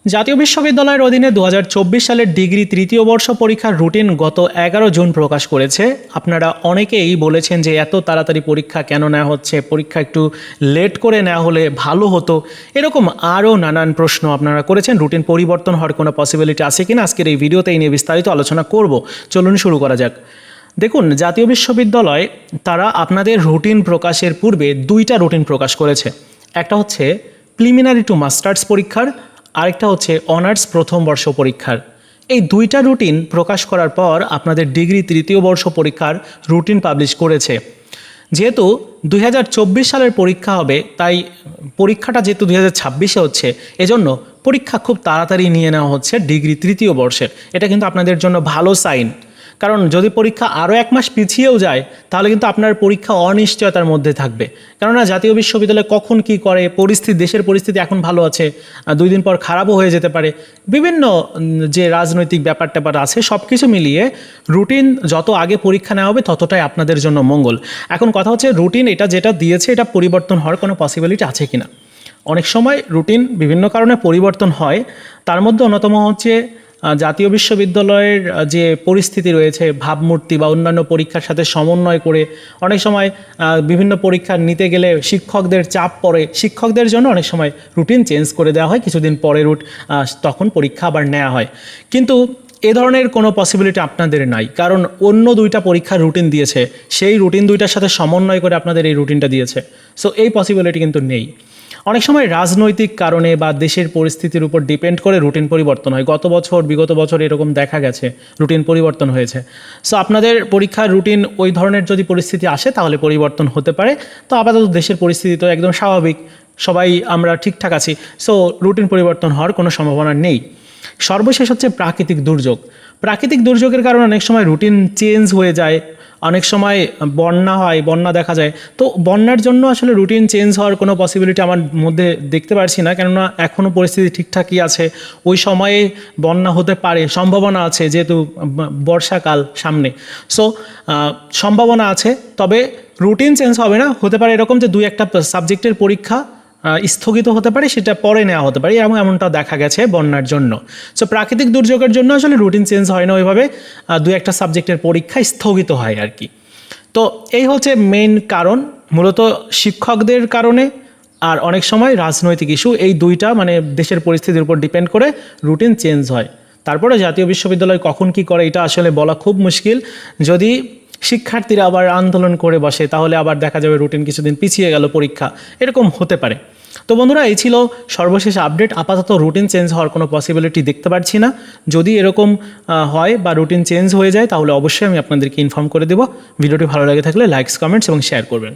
জাতীয় বিশ্ববিদ্যালয়ের অধীনে 2024 সালের ডিগ্রি তৃতীয় বর্ষ পরীক্ষার রুটিন গত 11 জুন প্রকাশ করেছে। আপনারা অনেকেই বলেছেন যে এত তাড়াতাড়ি পরীক্ষা কেন নেওয়া হচ্ছে, পরীক্ষা একটু লেট করে নেওয়া হলে ভালো হতো, এরকম আরও নানান প্রশ্ন আপনারা করেছেন। রুটিন পরিবর্তন হওয়ার কোনো পসিবিলিটি আছে কিনা আজকের এই ভিডিওতে এই নিয়ে বিস্তারিত আলোচনা করব। চলুন শুরু করা যাক। দেখুন, জাতীয় বিশ্ববিদ্যালয় তারা আপনাদের রুটিন প্রকাশের পূর্বে দুইটা রুটিন প্রকাশ করেছে। একটা হচ্ছে প্রিলিমিনারি টু মাস্টার্স পরীক্ষার, আরেকটা হচ্ছে অনার্স প্রথম বর্ষ পরীক্ষার। এই দুইটা রুটিন প্রকাশ করার পর আপনাদের ডিগ্রি তৃতীয় বর্ষ পরীক্ষার রুটিন পাবলিশ করেছে। যেহেতু 2024 সালের পরীক্ষা হবে, তাই পরীক্ষাটা যেহেতু 2026-এ হচ্ছে, এজন্য পরীক্ষা খুব তাড়াতাড়ি নিয়ে নেওয়া হচ্ছে ডিগ্রি তৃতীয় বর্ষের। এটা কিন্তু আপনাদের জন্য ভালো সাইন, কারণ যদি পরীক্ষা আরও এক মাস পিছিয়েও যায় তাহলে কিন্তু আপনার পরীক্ষা অনিশ্চয়তার মধ্যে থাকবে। কেননা জাতীয় বিশ্ববিদ্যালয় কখন কি করে, পরিস্থিতি, দেশের পরিস্থিতি এখন ভালো আছে, 2 দিন পর খারাপও হয়ে যেতে পারে, বিভিন্ন যে রাজনৈতিক ব্যাপার ট্যাপার আছে সব কিছু মিলিয়ে রুটিন যত আগে পরীক্ষা নেওয়া হবে ততটাই আপনাদের জন্য মঙ্গল। এখন কথা হচ্ছে রুটিন এটা যেটা দিয়েছে এটা পরিবর্তন হওয়ার কোনো পসিবিলিটি আছে কিনা। অনেক সময় রুটিন বিভিন্ন কারণে পরিবর্তন হয়, তার মধ্যে অন্যতম হচ্ছে জাতীয় বিশ্ববিদ্যালয়ের যে পরিস্থিতি রয়েছে, ভাবমূর্তি বা অন্যান্য পরীক্ষার সাথে সমন্বয় করে অনেক সময় বিভিন্ন পরীক্ষা নিতে গেলে শিক্ষকদের চাপ পড়ে, শিক্ষকদের জন্য অনেক সময় রুটিন চেঞ্জ করে দেওয়া হয়, কিছুদিন পরে তখন পরীক্ষা আবার নেওয়া হয়। কিন্তু এ ধরনের কোনো পসিবিলিটি আপনাদের নাই, কারণ অন্য দুইটা পরীক্ষার রুটিন দিয়েছে, সেই রুটিন দুইটার সাথে সমন্বয় করে আপনাদের এই রুটিনটা দিয়েছে। সো এই পসিবিলিটি কিন্তু নেই। অনেক সময় রাজনৈতিক কারণে বা দেশের পরিস্থিতির উপর ডিপেন্ড করে রুটিন পরিবর্তন হয়। গত বছর, বিগত বছর এরকম দেখা গেছে রুটিন পরিবর্তন হয়েছে। সো আপনাদের পরীক্ষার রুটিন ওই ধরনের যদি পরিস্থিতি আসে তাহলে পরিবর্তন হতে পারে। তো আপাতত দেশের পরিস্থিতি তো একদম স্বাভাবিক, সবাই আমরা ঠিকঠাক আছি, সো রুটিন পরিবর্তন হওয়ার কোনো সম্ভাবনা নেই। সর্বশেষ হচ্ছে প্রাকৃতিক দুর্যোগ। প্রাকৃতিক দুর্যোগের কারণে অনেক সময় রুটিন চেঞ্জ হয়ে যায়, অনেক সময় বন্যা হয়, বন্যা দেখা যায়। তো বন্যার জন্য আসলে রুটিন চেঞ্জ হওয়ার কোনো পসিবিলিটি আমার মধ্যে দেখতে পারছি না, কেননা এখনও পরিস্থিতি ঠিকঠাকই আছে। ওই সময়ে বন্যা হতে পারে, সম্ভাবনা আছে, যেহেতু বর্ষাকাল সামনে। সো সম্ভাবনা আছে, তবে রুটিন চেঞ্জ হবে না। হতে পারে এরকম যে 2-1টা সাবজেক্টের পরীক্ষা স্থগিত হতে পারে, সেটা পরে নেওয়া হতে পারে, এমনটা দেখা গেছে বন্যার জন্য। সো প্রাকৃতিক দুর্যোগের জন্য আসলে রুটিন চেঞ্জ হয় না ওইভাবে, 2-1টা সাবজেক্টের পরীক্ষা স্থগিত হয় আর কি। তো এই হচ্ছে মেইন কারণ, মূলত শিক্ষকদের কারণে আর অনেক সময় রাজনৈতিক ইস্যু, এই দুইটা মানে দেশের পরিস্থিতির উপর ডিপেন্ড করে রুটিন চেঞ্জ হয়। তারপরে জাতীয় বিশ্ববিদ্যালয় কখন কি করে এটা আসলে বলা খুব মুশকিল। যদি শিক্ষার্থীরা আবার আন্দোলন করে বসে তাহলে আবার দেখা যাবে রুটিন কিছুদিন পিছিয়ে গেল, পরীক্ষা এরকম হতে পারে। তো বন্ধুরা, এই ছিল সর্বশেষ আপডেট। আপাতত রুটিন চেঞ্জ হওয়ার কোনো পসিবিলিটি দেখতে পাচ্ছি না। যদি এরকম হয় বা রুটিন চেঞ্জ হয়ে যায় তাহলে অবশ্যই আমি আপনাদেরকে ইনফর্ম করে দেবো। ভিডিওটি ভালো লাগে থাকলে লাইকস, কমেন্টস এবং শেয়ার করবেন।